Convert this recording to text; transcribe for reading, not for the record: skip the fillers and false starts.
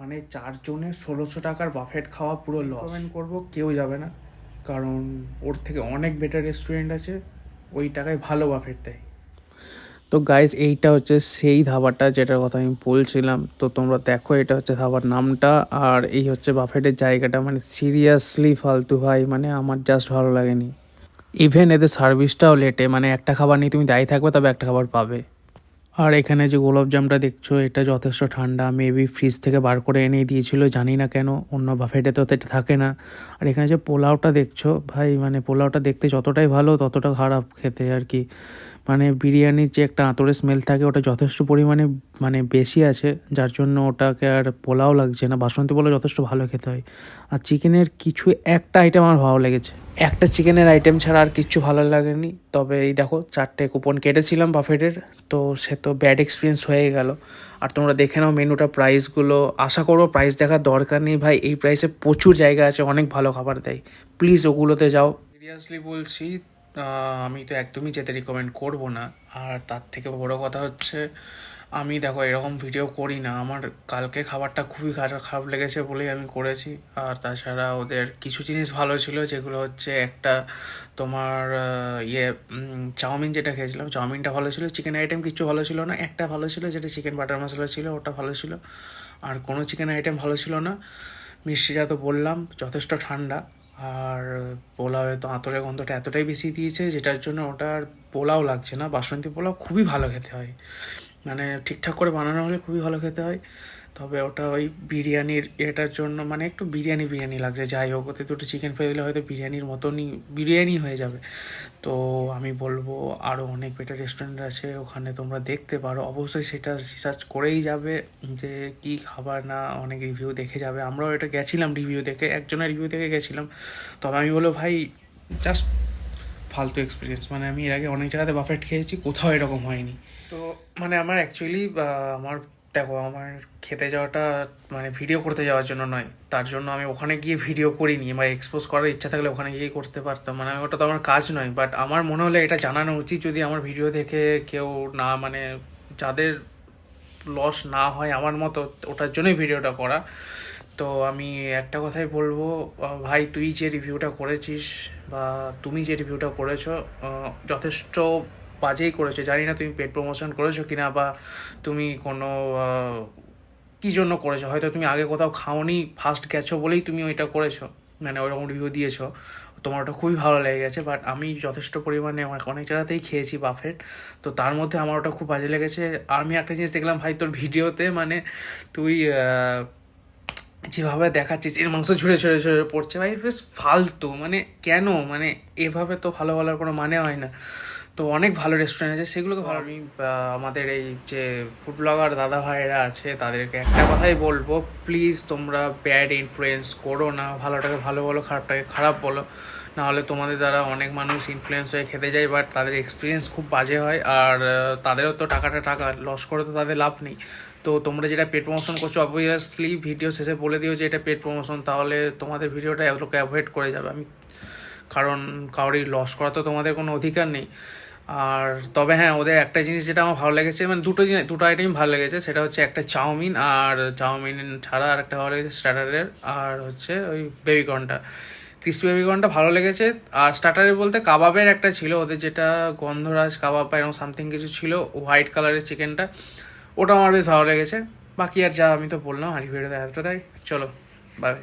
মানে 4 জনের 1600 টাকার বাফেট খাওয়া পুরো লস। রেকমেন্ড করবো কেউ যাবে না, কারণ ওর থেকে অনেক বেটার রেস্টুরেন্ট আছে, ওই টাকায় ভালো বাফেট দেয়। তো গাইজ এইটা হচ্ছে সেই ধাবাটা যেটার কথা আমি বলছিলাম। তো তোমরা দেখো, এটা হচ্ছে ধাবার নামটা, আর এই হচ্ছে বাফেটের জায়গাটা। মানে সিরিয়াসলি ফালতু ভাই, মানে আমার জাস্ট ভালো লাগেনি। ইভেন এদের সার্ভিসটাও লেটে, মানে একটা খাবার নিয়ে তুমি দাঁড়িয়ে থাকবে তবে একটা খাবার পাবে। আর এখানে যে গোলাপজামটা দেখছো, এটা যথেষ্ট ঠান্ডা, মেবি ফ্রিজ থেকে বার করে এনেই দিয়েছিল, জানি না কেন, অন্য বাফেটে তো এটা থাকে না। আর এখানে যে পোলাওটা দেখছো ভাই, মানে পোলাওটা দেখতে যতটাই ভালো ততটা খারাপ খেতে আর কি। মানে বিরিয়ানির যে একটা আঁতরের স্মেল থাকে, ওটা যথেষ্ট পরিমাণে মানে বেশি আছে, যার জন্য ওটাকে আর পোলাও লাগছে না। বাসন্তী পোলাও যথেষ্ট ভালো খেতে হয়। আর চিকেনের কিছু একটা আইটেম আমার ভালো লেগেছে, একটা চিকেনের আইটেম ছাড়া আর কিচ্ছু ভালো লাগেনি। তবে এই দেখো, 4টে কুপন কেটেছিলাম বাফেটের, তো সে তো ব্যাড এক্সপিরিয়েন্স হয়ে গেল। আর তোমরা দেখে নাও মেনুটা, প্রাইসগুলো। আশা করবো প্রাইস দেখার দরকার নেই ভাই, এই প্রাইসে প্রচুর জায়গা আছে, অনেক ভালো খাবার দেয়। প্লিজ ওগুলোতে যাও, সিরিয়াসলি বলছি। আমি তো একদমই যেতে রিকমেন্ড করবো না। আর তার থেকে বড় কথা হচ্ছে, আমি দেখো এরকম ভিডিও করি না, আমার কালকে খাবারটা খুবই খারাপ লেগেছে বলেই আমি করেছি। আর তাছাড়া ওদের কিছু জিনিস ভালো ছিল, যেগুলো হচ্ছে একটা তোমার চাউমিন যেটা খেয়েছিলাম, চাউমিনটা ভালো ছিল। চিকেন আইটেম কিছু ভালো ছিল না, একটা ভালো ছিল যেটা চিকেন বাটার মশলা ছিল, ওটা ভালো ছিল। আর কোনো চিকেন আইটেম ভালো ছিল না। মিষ্টিটা তো বললাম যথেষ্ট ঠান্ডা। আর পোলাওয়ে তো আঁতরের গন্ধটা এতটাই বেশি দিয়েছে, যেটার জন্য ওটা আর পোলাও লাগছে না। বাসন্তী পোলাও খুবই ভালো খেতে হয়, মানে ঠিকঠাক করে বানানো হলে খুবই ভালো খেতে হয়। তবে ওটা ওই বিরিয়ানির এটার জন্য মানে একটু বিরিয়ানি বিরিয়ানি লাগছে। যাই হোক, ওতে দুটো চিকেন ফ্রাই দিলে হয়তো বিরিয়ানির মতনই বিরিয়ানি হয়ে যাবে। তো আমি বলবো আরও অনেক বেটার রেস্টুরেন্ট আছে, ওখানে তোমরা দেখতে পারো। অবশ্যই সেটা রিসার্চ করেই যাবে যে কী খাবার, না অনেক রিভিউ দেখে যাবে। আমরাও এটা গেছিলাম রিভিউ দেখে, একজনের রিভিউ দেখে গেছিলাম। তবে আমি বলবো ভাই, জাস্ট ফালতু এক্সপিরিয়েন্স। মানে আমি এর আগে অনেক জায়গাতে বাফেট খেয়েছি, কোথাও এরকম হয়নি। তো মানে আমার অ্যাকচুয়ালি আমার দেখো, আমার খেতে যাওয়াটা মানে ভিডিও করতে যাওয়ার জন্য নয়, তার জন্য আমি ওখানে গিয়ে ভিডিও করিনি। আমার এক্সপোজ করার ইচ্ছা থাকলে ওখানে গিয়েই করতে পারতাম, মানে ওটা তো আমার কাজ নয়। বাট আমার মনে হলে এটা জানানো উচিত, যদি আমার ভিডিও দেখে কেউ না মানে যাদের লস না হয় আমার মতো, ওটার জন্যই ভিডিওটা করা। তো আমি একটা কথাই বলবো, ভাই তুই যে রিভিউটা করেছিস বা তুমি যে রিভিউটা করেছো, যথেষ্ট বাজেই করেছো। জানি না তুমি পেড প্রমোশন করেছো কিনা, বা তুমি কোনো কী জন্য করেছো। হয়তো তুমি আগে কোথাও খাওনি, ফার্স্ট গেছো বলেই তুমি ওইটা করেছো, মানে ওইরকম রিভিউ দিয়েছো। তোমার ওটা খুবই ভালো লেগে গেছে। বাট আমি যথেষ্ট পরিমাণে অনেক জায়গাতেই খেয়েছি বাফেট, তো তার মধ্যে আমার ওটা খুব বাজে লেগেছে। আর আমি একটা জিনিস দেখলাম ভাই তোর ভিডিওতে, মানে তুই যেভাবে দেখাচ্ছিস এর মাংস ঝুড়ে ঝুড়ে ঝুড়ে পড়ছে, ভাই বেশ ফালতু। মানে কেন, মানে এভাবে তো ভালো বলার কোনো মানে হয় না। তো অনেক ভালো রেস্টুরেন্ট আছে, সেগুলোকে ভালো। আমি আমাদের এই যে ফুড ব্লগার দাদা ভাইয়েরা আছে, তাদেরকে একটা কথাই বলবো, প্লিজ তোমরা ব্যাড ইনফ্লুয়েন্স করো না। ভালোটাকে ভালো বলো, খারাপটাকে খারাপ বলো, নাহলে তোমাদের দ্বারা অনেক মানুষ ইনফ্লুয়েন্স হয়ে খেতে যায়, বাট তাদের এক্সপিরিয়েন্স খুব বাজে হয়। আর তাদেরও তো টাকা লস করে তো তাদের লাভ নেই। তো তোমরা যেটা পেড প্রমোশন করছো, অবভিয়াসলি ভিডিও শেষে বলে দিও যে এটা পেড প্রমোশন, তাহলে তোমাদের ভিডিওটা লোকে অ্যাভয়েড করে যাবে। কারণ কারোরই লস করা তো তোমাদের কোনো অধিকার নেই। আর তবে হ্যাঁ, ওদের একটা জিনিস যেটা আমার ভালো লেগেছে, মানে দুটো আইটেম ভালো লেগেছে, সেটা হচ্ছে একটা চাউমিন, আর চাউমিন ছাড়া আর একটা ভালো লেগেছে স্টার্টারের, আর হচ্ছে ওই বেবিকর্নটা, ক্রিস্পি বেবিকর্নটা ভালো লেগেছে। আর স্টার্টারে বলতে কাবাবের একটা ছিল ওদের, যেটা গন্ধরাজ কাবাব বা এরকম সামথিং কিছু ছিল, হোয়াইট কালারের চিকেনটা, ওটা আমার বেশ ভালো লেগেছে। বাকি আর যা আমি তো বললাম, আজকে ভিডিওতে এতটাই। চলো, বাই।